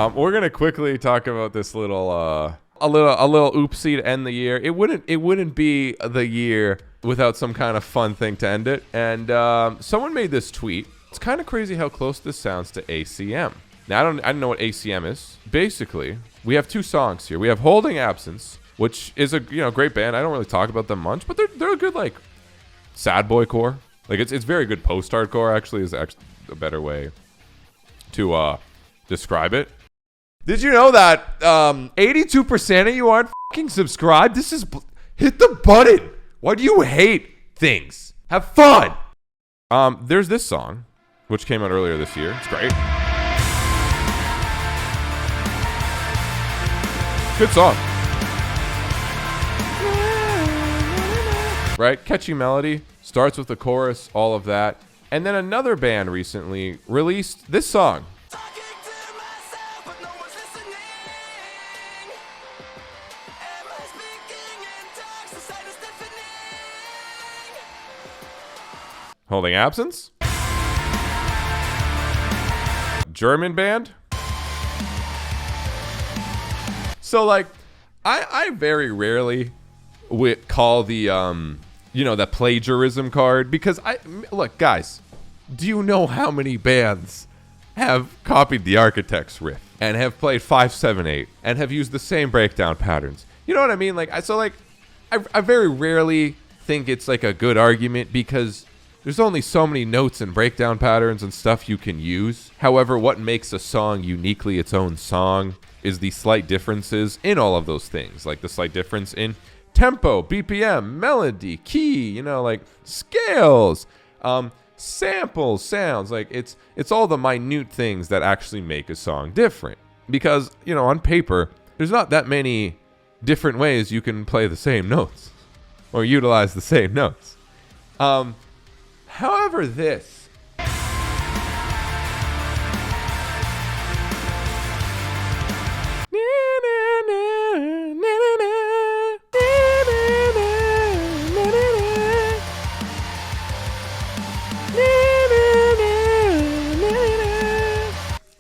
We're gonna quickly talk about this little a little oopsie to end the year. It wouldn't be the year without some kind of fun thing to end it. And someone made this tweet. It's kind of crazy how close this sounds to ACM. Now I don't know what ACM is. Basically, we have two songs here. We have Holding Absence, which is a great band. I don't really talk about them much, but they're a good like sad boy core. Like it's very good post-hardcore. Actually, is actually a better way to describe it. Did you know that 82% of you aren't fucking subscribed? Hit the button. Why do you hate things? Have fun. There's this song, which came out earlier this year. It's great. Good song. Right? Catchy melody. Starts with the chorus, all of that. And then another band recently released this song. Holding Absence. German band. So like, I very rarely would call the that plagiarism card, because look, guys, do you know how many bands have copied the Architects riff and have played 5/7/8 and have used the same breakdown patterns? You know what I mean? Like, I very rarely think it's like a good argument, because there's only so many notes and breakdown patterns and stuff you can use. However, what makes a song uniquely its own song is the slight differences in all of those things, like the slight difference in tempo, BPM, melody, key, like scales, samples, sounds. Like it's all the minute things that actually make a song different. Because, on paper, there's not that many different ways you can play the same notes or utilize the same notes. However, this.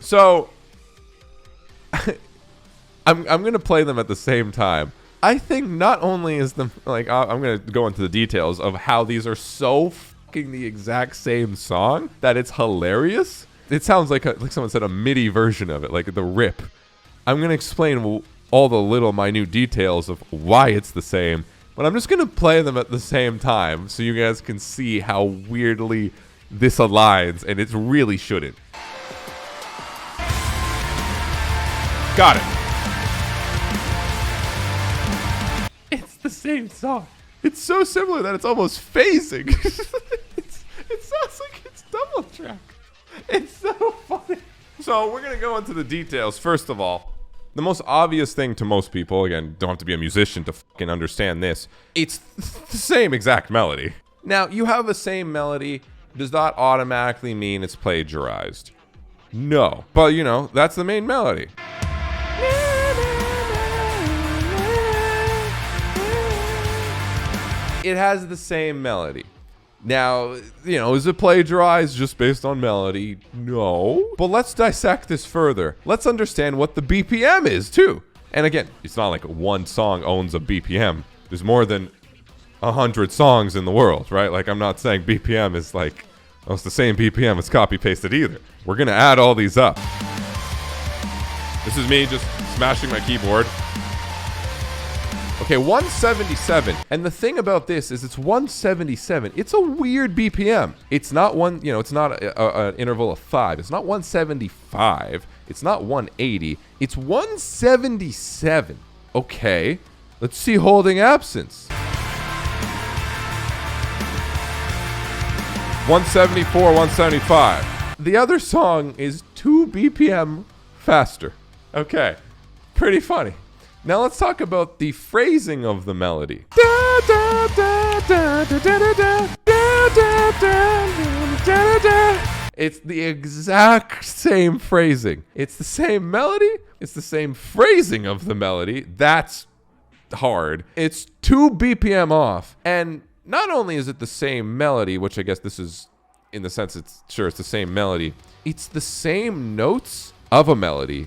So, I'm going to play them at the same time. I think not only is the, like, I'm going to go into the details of how these are so fucking the exact same song that it's hilarious. It sounds like someone said a MIDI version of it, like the rip. I'm going to explain all the little minute details of why it's the same, but I'm just going to play them at the same time so you guys can see how weirdly this aligns, and it really shouldn't. Got it. It's the same song. It's so similar that it's almost phasing. It sounds like it's double track. It's so funny. So we're going to go into the details. First of all, the most obvious thing to most people, again, don't have to be a musician to fucking understand this, it's the same exact melody. Now, you have the same melody does not automatically mean it's plagiarized. No. But, that's the main melody. It has the same melody. Now, is it plagiarized just based on melody? No. But let's dissect this further. Let's understand what the BPM is, too. And again, it's not like one song owns a BPM. There's more than 100 songs in the world, right? Like, I'm not saying BPM is like, it's the same BPM, it's copy-pasted either. We're going to add all these up. This is me just smashing my keyboard. Okay, 177. And the thing about this is it's 177. It's a weird BPM. It's not it's not an interval of 5. It's not 175. It's not 180. It's 177. Okay, let's see Holding Absence. 174, 175. The other song is 2 BPM faster. Okay, pretty funny. Now let's talk about the phrasing of the melody. It's the exact same phrasing. It's the same melody. It's the same phrasing of the melody. That's hard. It's 2 BPM off. And not only is it the same melody, which I guess this is, in the sense it's the same melody. It's the same notes of a melody